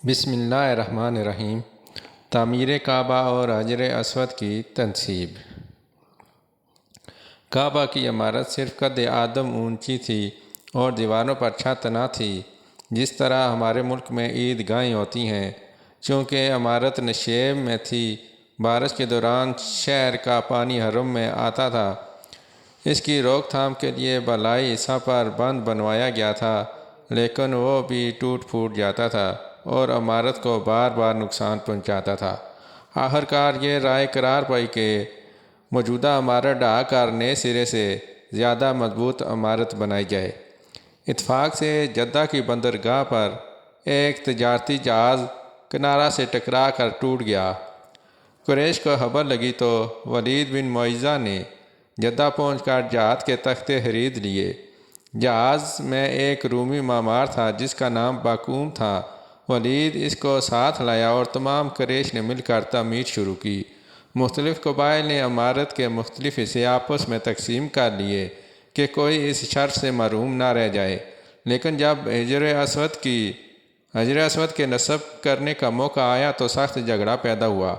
بسم اللہ الرحمن الرحیم۔ تعمیر کعبہ اور حجر اسود کی تنصیب۔ کعبہ کی عمارت صرف قد آدم اونچی تھی اور دیواروں پر چھت نہ تھی، جس طرح ہمارے ملک میں عیدگاہیں ہوتی ہیں۔ چونکہ عمارت نشیب میں تھی، بارش کے دوران شہر کا پانی حرم میں آتا تھا۔ اس کی روک تھام کے لیے بالائی حصہ پر بند بنوایا گیا تھا، لیکن وہ بھی ٹوٹ پھوٹ جاتا تھا اور عمارت کو بار بار نقصان پہنچاتا تھا۔ آخرکار یہ رائے قرار پائی کہ موجودہ عمارت ڈھا کر نئے سرے سے زیادہ مضبوط عمارت بنائی جائے۔ اتفاق سے جدہ کی بندرگاہ پر ایک تجارتی جہاز کنارہ سے ٹکرا کر ٹوٹ گیا۔ قریش کو خبر لگی تو ولید بن معیظہ نے جدہ پہنچ کر جہاز کے تختے خرید لیے۔ جہاز میں ایک رومی معمار تھا جس کا نام باقوم تھا۔ ولید اس کو ساتھ لایا اور تمام قریش نے مل کر تعمیر شروع کی۔ مختلف قبائل نے عمارت کے مختلف حصے آپس میں تقسیم کر لیے کہ کوئی اس شرط سے محروم نہ رہ جائے، لیکن جب حجر اسود کے نصب کرنے کا موقع آیا تو سخت جھگڑا پیدا ہوا۔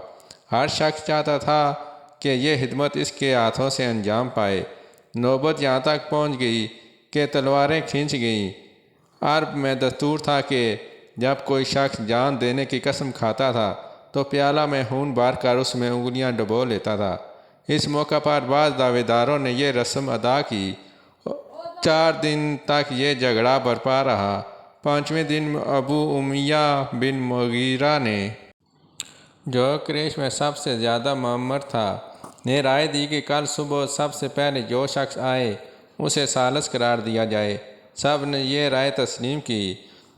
ہر شخص چاہتا تھا کہ یہ خدمت اس کے ہاتھوں سے انجام پائے۔ نوبت یہاں تک پہنچ گئی کہ تلواریں کھنچ گئیں۔ عرب میں دستور تھا کہ جب کوئی شخص جان دینے کی قسم کھاتا تھا تو پیالہ میں خون بھر کر اس میں انگلیاں ڈبو لیتا تھا۔ اس موقع پر بعض دعوے داروں نے یہ رسم ادا کی۔ 4 دن تک یہ جھگڑا برپا رہا۔ 5ویں دن ابو امیہ بن مغیرہ نے، جو قریش میں سب سے زیادہ معمر تھا، نے رائے دی کہ کل صبح سب سے پہلے جو شخص آئے اسے ثالث قرار دیا جائے۔ سب نے یہ رائے تسلیم کی۔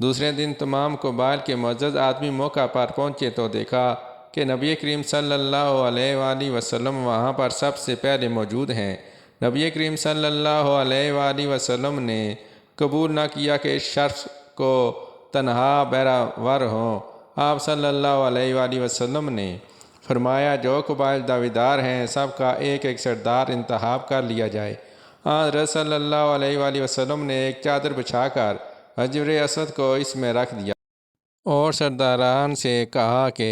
دوسرے دن تمام قبائل کے معزز آدمی موقع پر پہنچے تو دیکھا کہ نبی کریم صلی اللہ علیہ وآلہ وسلم وہاں پر سب سے پہلے موجود ہیں۔ نبی کریم صلی اللہ علیہ وآلہ وسلم نے قبول نہ کیا کہ اس شخص کو تنہا بہرہ ہوں۔ آپ صلی اللہ علیہ وآلہ وسلم نے فرمایا، جو قبائل دعویدار ہیں سب کا ایک ایک سردار انتخاب کر لیا جائے۔ حضرت صلی اللہ علیہ وآلہ وسلم نے ایک چادر بچھا کر حجر اسود کو اس میں رکھ دیا اور سرداران سے کہا کہ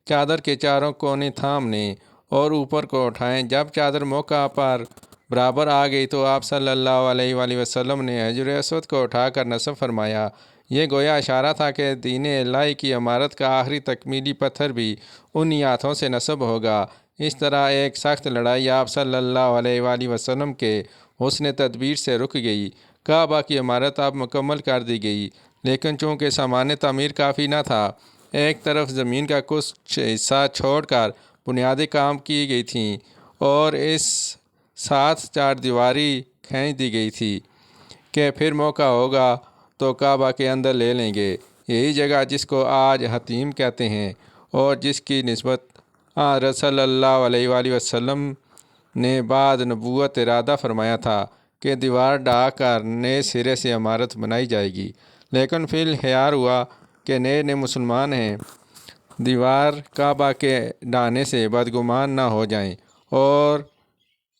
چادر کے چاروں کونے تھام لیں اور اوپر کو اٹھائیں۔ جب چادر موقع پر برابر آ گئی تو آپ صلی اللہ علیہ وآلہ وسلم نے حجر اسود کو اٹھا کر نصب فرمایا۔ یہ گویا اشارہ تھا کہ دین الہی کی عمارت کا آخری تکمیلی پتھر بھی انہی ہاتھوں سے نصب ہوگا۔ اس طرح ایک سخت لڑائی آپ صلی اللہ علیہ وآلہ وسلم کے حسن تدبیر سے رک گئی۔ کعبہ کی عمارت اب مکمل کر دی گئی، لیکن چونکہ سامان تعمیر کافی نہ تھا، ایک طرف زمین کا کچھ حصہ چھوڑ کر بنیادیں کام کی گئی تھیں اور اس ساتھ 4 دیواری کھینچ دی گئی تھی کہ پھر موقع ہوگا تو کعبہ کے اندر لے لیں گے۔ یہی جگہ جس کو آج حطیم کہتے ہیں اور جس کی نسبت حضرت صلی اللہ علیہ وآلہ وسلم نے بعد نبوت ارادہ فرمایا تھا کہ دیوار ڈھا کر نئے سرے سے عمارت بنائی جائے گی، لیکن فی الخیال ہوا کہ نئے مسلمان ہیں، دیوار کعبہ کے ڈھانے سے بدگمان نہ ہو جائیں، اور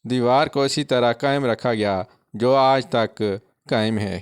دیوار کو اسی طرح قائم رکھا گیا جو آج تک قائم ہے۔